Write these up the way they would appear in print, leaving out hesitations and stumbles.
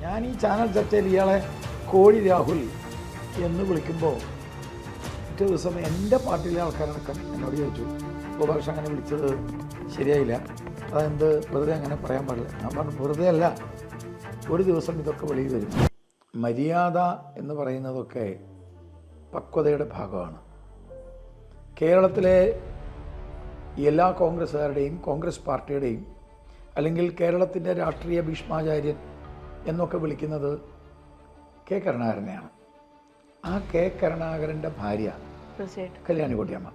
ഞാൻ ഈ ചാനൽ ചർച്ചയിൽ ഇയാളെ കോഴി രാഹുൽ എന്ന് വിളിക്കുമ്പോൾ പിറ്റേ ദിവസം എൻ്റെ പാർട്ടിയിലെ ആൾക്കാരടക്കം എന്നോട് ചോദിച്ചു, ഗോപാലകൃഷ്ണൻ അങ്ങനെ വിളിച്ചത് ശരിയായില്ല, അതെന്ത് വെറുതെ അങ്ങനെ പറയാൻ പാടില്ല. ഞാൻ പറഞ്ഞു, വെറുതെ അല്ല, ഒരു ദിവസം ഇതൊക്കെ വെളിയിൽ വരും. മര്യാദ എന്ന് പറയുന്നതൊക്കെ പക്വതയുടെ ഭാഗമാണ്. കേരളത്തിലെ എല്ലാ കോൺഗ്രസ്സുകാരുടെയും കോൺഗ്രസ് പാർട്ടിയുടെയും അല്ലെങ്കിൽ കേരളത്തിൻ്റെ രാഷ്ട്രീയ ഭീഷ്മാചാര്യൻ എന്നൊക്കെ വിളിക്കുന്നത് കെ കരുണാകരനെയാണ്. ആ കെ കരുണാകരൻ്റെ ഭാര്യ കല്യാണിക്കുട്ടിയമ്മ,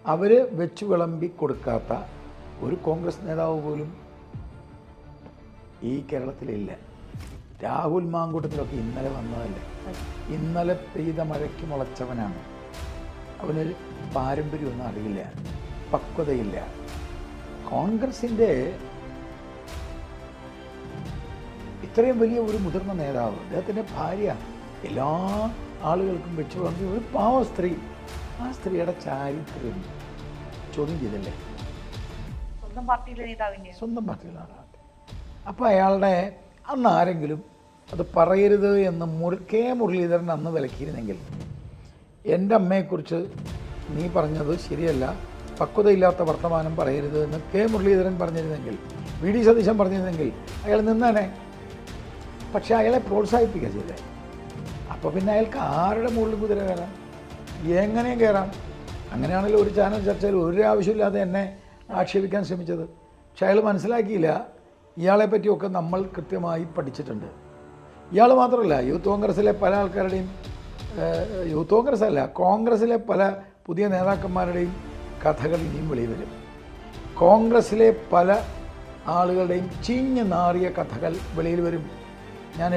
അവർ വെച്ചു വിളമ്പി കൊടുക്കാത്ത ഒരു കോൺഗ്രസ് നേതാവ് പോലും ഈ കേരളത്തിലില്ല. രാഹുൽ മാങ്കൂട്ടത്തിലൊക്കെ ഇന്നലെ വന്നതല്ലേ, ഇന്നലെ പെയ്ത മഴയ്ക്ക് മുളച്ചവനാണ്. അവനൊരു പാരമ്പര്യമൊന്നും അറിയില്ല, പക്വതയില്ല. കോൺഗ്രസിൻ്റെ ഇത്രയും വലിയ ഒരു മുതിർന്ന നേതാവ്, അദ്ദേഹത്തിൻ്റെ ഭാര്യ എല്ലാ ആളുകൾക്കും വെച്ച് പറഞ്ഞ ഒരു പാവ സ്ത്രീ, ആ സ്ത്രീയുടെ ചാരിത്രം ചോദ്യം ചെയ്തല്ലേ, സ്വന്തം പാർട്ടിയിലെ നേതാവ്. അപ്പോൾ അയാളുടെ അന്ന് ആരെങ്കിലും അത് പറയരുത് എന്ന് കെ മുരളീധരൻ അന്ന് വിലക്കിയിരുന്നെങ്കിൽ, എൻ്റെ അമ്മയെക്കുറിച്ച് നീ പറഞ്ഞത് ശരിയല്ല, പക്വതയില്ലാത്ത വർത്തമാനം പറയരുത് എന്ന് കെ മുരളീധരൻ പറഞ്ഞിരുന്നെങ്കിൽ, വി ഡി സതീശൻ പറഞ്ഞിരുന്നെങ്കിൽ അയാൾ നിന്നാനെ. പക്ഷേ അയാളെ പ്രോത്സാഹിപ്പിക്കുക ചെയ്തേ. അപ്പോൾ പിന്നെ അയാൾക്ക് ആരുടെ മുകളിൽ കുതിര കയറാം, എങ്ങനെയും കയറാം. അങ്ങനെയാണല്ലോ ഒരു ചാനൽ ചർച്ചയിൽ ഒരു ആവശ്യമില്ലാതെ എന്നെ ആക്ഷേപിക്കാൻ ശ്രമിച്ചത്. പക്ഷെ അയാൾ മനസ്സിലാക്കിയില്ല, ഇയാളെ പറ്റിയൊക്കെ നമ്മൾ കൃത്യമായി പഠിച്ചിട്ടുണ്ട്. ഇയാൾ മാത്രമല്ല, യൂത്ത് കോൺഗ്രസ്സിലെ പല ആൾക്കാരുടെയും, യൂത്ത് കോൺഗ്രസ് അല്ല, കോൺഗ്രസ്സിലെ പല പുതിയ നേതാക്കന്മാരുടെയും കഥകൾ ഇനിയും വെളിയിൽ വരും. കോൺഗ്രസ്സിലെ പല ആളുകളുടെയും ചീഞ്ഞ് നാറിയ കഥകൾ വെളിയിൽ വരും. ഞാൻ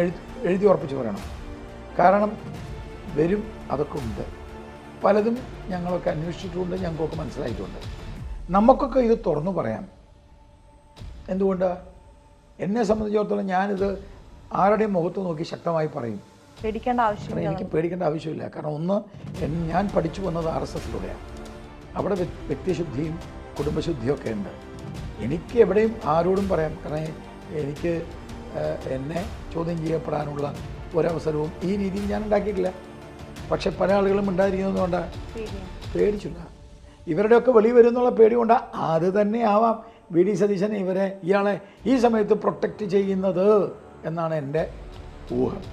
എഴുതി ഉറപ്പിച്ച് പറയണം. കാരണം വരും, അതൊക്കെ ഉണ്ട്. പലതും ഞങ്ങളൊക്കെ അന്വേഷിച്ചിട്ടുണ്ട്, ഞങ്ങൾക്കൊക്കെ മനസ്സിലായിട്ടുണ്ട്. നമുക്കൊക്കെ ഇത് തുറന്നു പറയാം. എന്തുകൊണ്ടാണ്? എന്നെ സംബന്ധിച്ചിടത്തോളം ഞാനിത് ആരുടെയും മുഖത്ത് നോക്കി ശക്തമായി പറയും. പേടിക്കേണ്ട ആവശ്യമില്ല. എനിക്ക് പേടിക്കേണ്ട ആവശ്യമില്ല. കാരണം ഒന്ന്, ഞാൻ പഠിച്ചു വന്നത് RSSലൂടെയാണ്. അവിടെ വ്യക്തിശുദ്ധിയും കുടുംബശുദ്ധിയൊക്കെ ഉണ്ട്. എനിക്ക് എവിടെയും ആരോടും പറയാം. കാരണം എനിക്ക് എന്നെ ചോദ്യം ചെയ്യപ്പെടാനുള്ള ഒരവസരവും ഈ രീതിയിൽ ഞാൻ ഉണ്ടാക്കിയിട്ടില്ല. പക്ഷെ പല ആളുകളും ഉണ്ടായിരിക്കുന്നതുകൊണ്ടാണ് പേടിച്ചില്ല. ഇവരുടെയൊക്കെ വെളി വരും എന്നുള്ള പേടി കൊണ്ടാണ്. അത് തന്നെ ആവാം വി ഡി സതീശനെ ഇയാളെ ഈ സമയത്ത് പ്രൊട്ടക്റ്റ് ചെയ്യുന്നത് എന്നാണ് എൻ്റെ ഊഹം.